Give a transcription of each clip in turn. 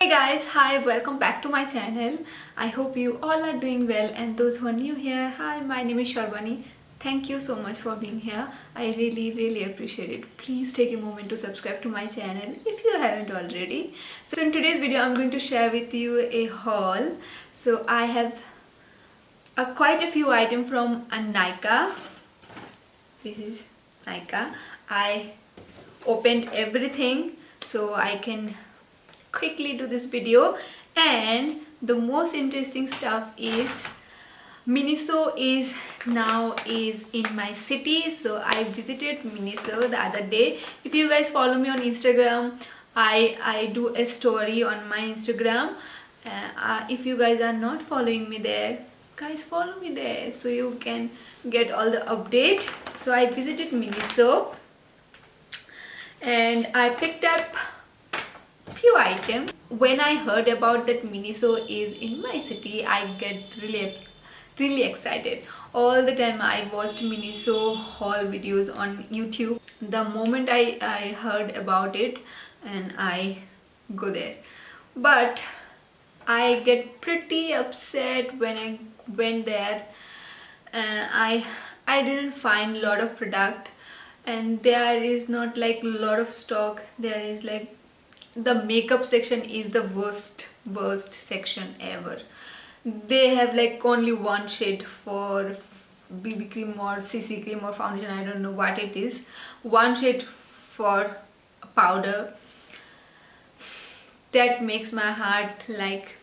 Hey guys, hi, welcome back to my channel. I hope you all are doing well, and those who are new here, hi, my name is Sharbani. Thank you so much for being here. I really appreciate it. Please take a moment to subscribe to my channel if you haven't already. So in today's video I'm going to share with you a haul. So I have quite a few items from Nykaa. This is Nykaa. I opened everything so I can quickly do this video, and the most interesting stuff is Miniso is now in my city. So I visited Miniso the other day. If you guys follow me on Instagram, I do a story on my Instagram. If you guys are not following me there, guys, follow me there so you can get all the update. So I visited Miniso and I picked up few items. When I heard about that Miniso is in my city, I get really excited. All the time I watched Miniso haul videos on YouTube. The moment I heard about it, and I go there, but I get pretty upset when I went there. I didn't find a lot of product, and there is not like a lot of stock. There is like the makeup section is the worst section ever. They have like only one shade for BB cream or CC cream or foundation, I don't know what it is. One shade for powder. That makes my heart like,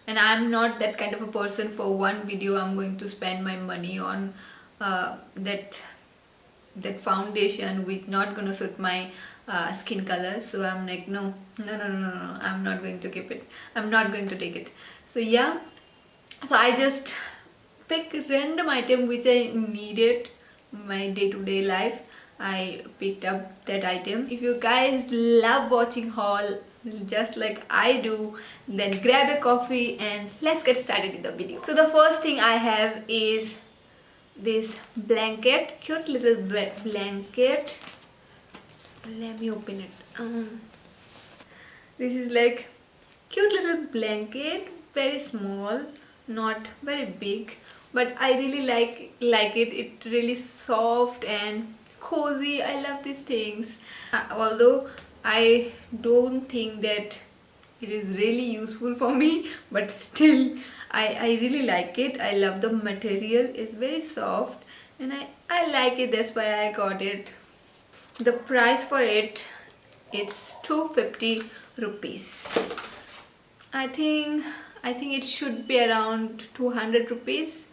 and I'm not that kind of a person. For one video I'm going to spend my money on that foundation which not gonna suit my skin color. So I'm like, no, I'm not going to keep it, I'm not going to take it. So yeah, so I just pick random item which I needed my day-to-day life. I picked up that item. If you guys love watching haul just like I do, then grab a coffee and let's get started with the video. So the first thing I have is this blanket, cute little blanket. Let me open it. This is like cute little blanket, very small, not very big, but I really like it. It really soft and cozy. I love these things. Although I don't think that it is really useful for me, but still I really like it. I love the material. It's very soft and I like it. That's why I got it. The price for it's 250 rupees. I think it should be around 200 rupees.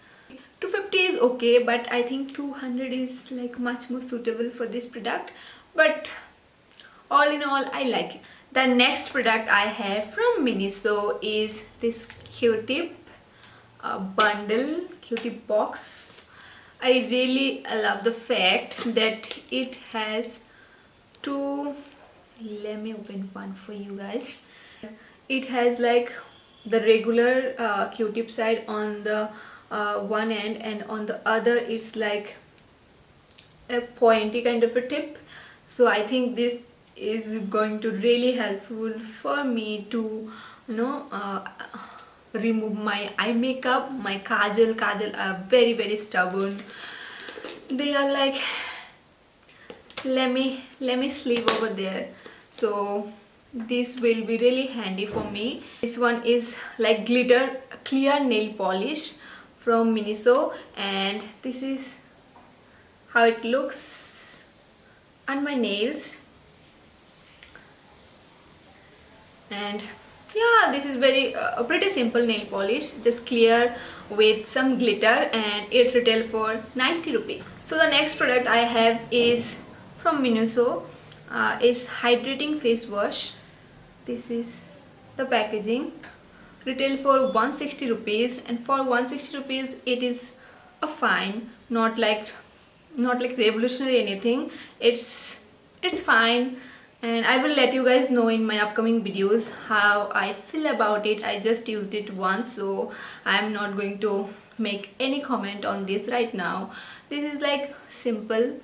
250 is okay, but I think 200 is like much more suitable for this product. But all in all, I like it. The next product I have from Miniso is this Q-tip bundle, Q-tip box. I really love the fact that it has two. Let me open one for you guys. It has like the regular Q-tip side on the one end, and on the other it's like a pointy kind of a tip. So I think this is going to really helpful for me to remove my eye makeup. My kajal are very stubborn. They are like, let me sleep over there. So this will be really handy for me. This one is like glitter clear nail polish from Miniso, and this is how it looks on my nails. And yeah, this is very a pretty simple nail polish, just clear with some glitter, and it retail for 90 rupees. So the next product I have is from Miniso, is hydrating face wash. This is the packaging. Retail for 160 rupees, and for 160 rupees it is a fine, not like revolutionary anything. It's fine, and I will let you guys know in my upcoming videos how I feel about it. I just used it once, so I'm not going to make any comment on this right now. This is like simple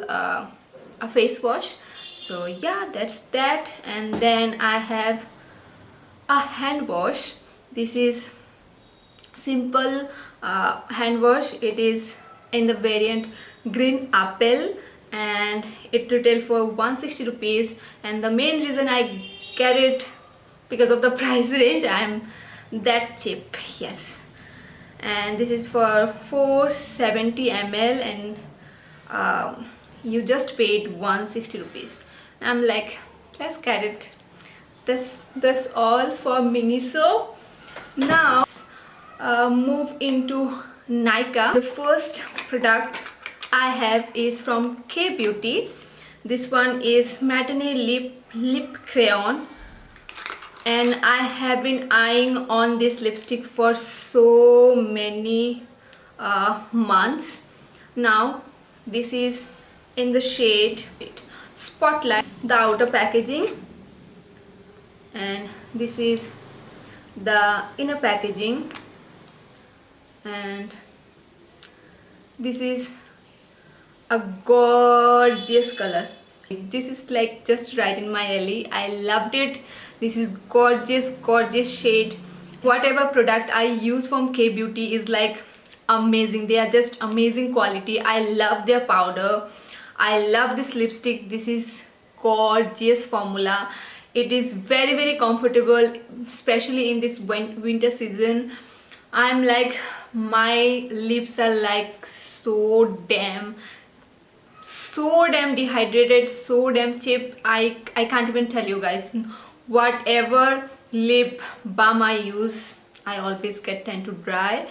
a face wash. So So yeah, that's that. And then I have a hand wash. This is simple hand wash. It is in the variant green apple, and it retail for 160 rupees. And the main reason I get it because of the price range. I'm that cheap, yes. And this is for 470 ml, and you just paid 160 rupees. I'm like, let's get it. That's all for Miniso. Now move into Nykaa. The first product I have is from K Beauty. This one is Matinee lip crayon, and I have been eyeing on this lipstick for so many months now. This is in the shade Spotlight, the outer packaging, and this is the inner packaging, and this is a gorgeous color. This is like just right in my alley. I loved it. This is gorgeous shade. Whatever product I use from K Beauty is like amazing. They are just amazing quality. I love their powder. I love this lipstick. This is gorgeous formula. It is very comfortable, especially in this winter season. I'm like, my lips are like so damn dehydrated, so damn cheap. I can't even tell you guys. Whatever lip balm I use, I always get tend to dry.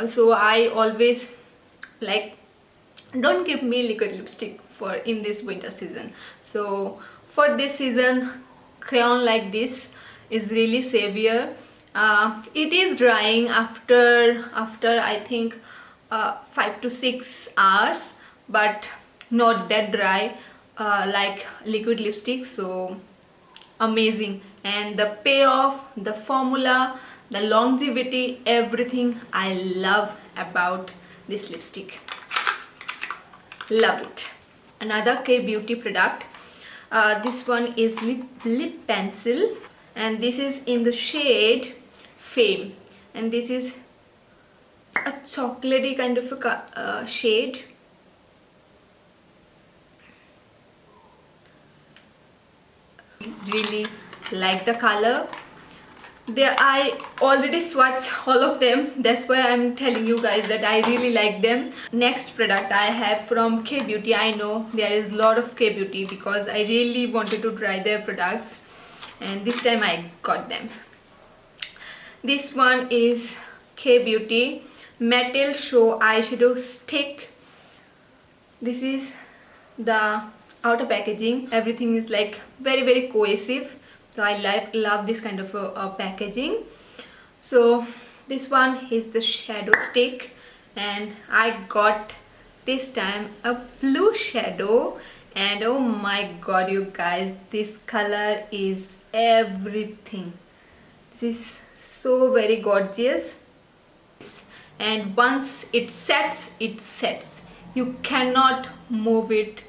So I always like, don't give me liquid lipstick for in this winter season. So for this season, crayon like this is really savior. It is drying after I think 5 to 6 hours, but not that dry like liquid lipstick. So amazing. And the payoff, the formula, the longevity, everything I love about this lipstick. Love it. Another K Beauty product. This one is lip pencil, and this is in the shade Fame, and this is a chocolatey kind of a shade. Really like the color. I already swatched all of them. That's why I'm telling you guys that I really like them. Next product I have from K Beauty. I know there is a lot of K Beauty because I really wanted to try their products, and this time I got them. This one is K Beauty Metal Show Eyeshadow Stick. This is the outer packaging. Everything is like very cohesive. So I love this kind of packaging. So this one is the shadow stick, and I got this time a blue shadow, and oh my god, you guys, this color is everything. This is so very gorgeous, and once it sets, you cannot move it.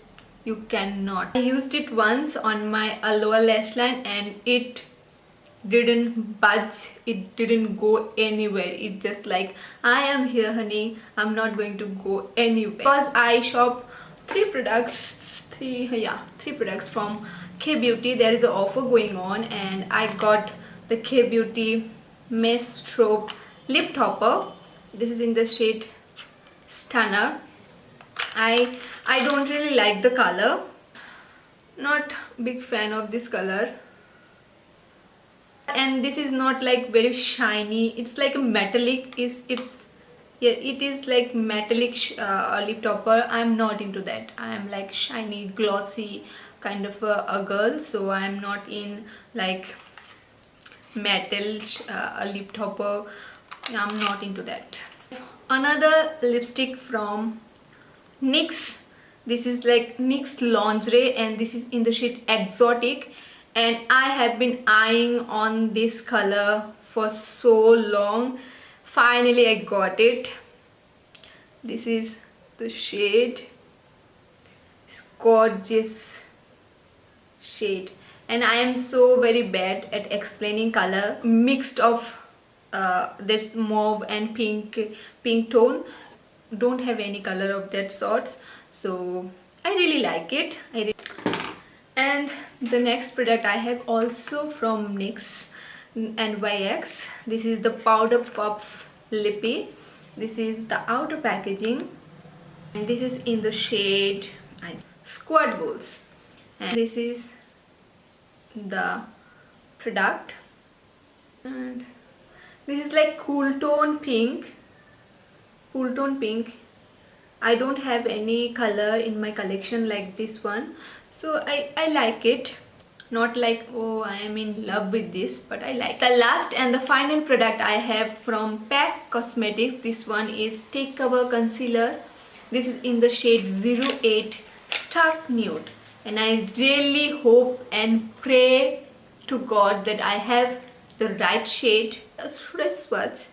You cannot. I used it once on my lower lash line, and it didn't budge. It didn't go anywhere. It just like, I am here honey, I'm not going to go anywhere. Because I shop three products from K Beauty. There is an offer going on, and I got the K Beauty Mist Strobe Lip Topper. This is in the shade Stunner. I don't really like the color. Not big fan of this color. And this is not like very shiny. It's like a metallic. It is like metallic lip topper. I'm not into that. I'm like shiny, glossy kind of a girl. So I'm not in like metal lip topper. I'm not into that. Another lipstick from NYX. This is like NYX Lingerie, and this is in the shade Exotic, and I have been eyeing on this color for so long. Finally I got it. This is the shade. It's gorgeous. shade, and I am so very bad at explaining color mixed of this mauve and pink tone. Don't have any color of that sorts, so I really like it. And the next product I have also from NYX NYX. This is the Powder Puff Lippy. This is the outer packaging, and this is in the shade Squad Goals, and this is the product, and this is like cool tone pink. I don't have any color in my collection like this one, so I like it. Not like, oh, I am in love with this, but I like the last and the final product I have from PAC Cosmetics. This one is Take Cover Concealer. This is in the shade 08 Stark Nude, and I really hope and pray to God that I have the right shade. Should I swatch?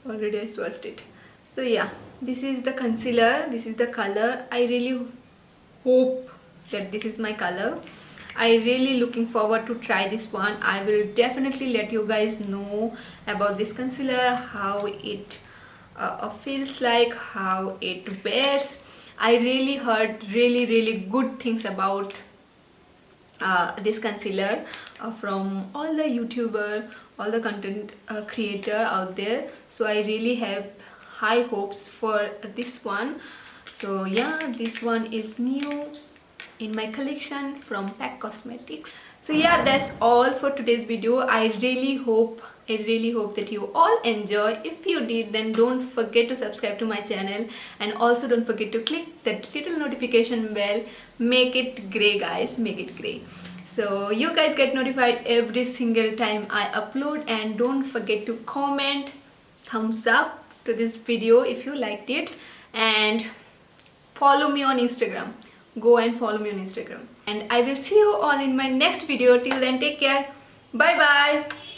Already I swatched it. So yeah, this is the concealer, this is the color. I really hope that this is my color. I really looking forward to try this one. I will definitely let you guys know about this concealer, how it feels like, how it wears. I really heard really good things about this concealer from all the YouTuber, all the content creator out there. So I really have high hopes for this one. So yeah, this one is new in my collection from PAC Cosmetics. So yeah, that's all for today's video. I really hope that you all enjoy. If you did, then don't forget to subscribe to my channel, and also don't forget to click that little notification bell. Make it grey, guys, make it grey, so you guys get notified every single time I upload. And don't forget to comment thumbs up to this video if you liked it, and follow me on Instagram. Go and follow me on Instagram, and I will see you all in my next video. Till then, take care. Bye bye.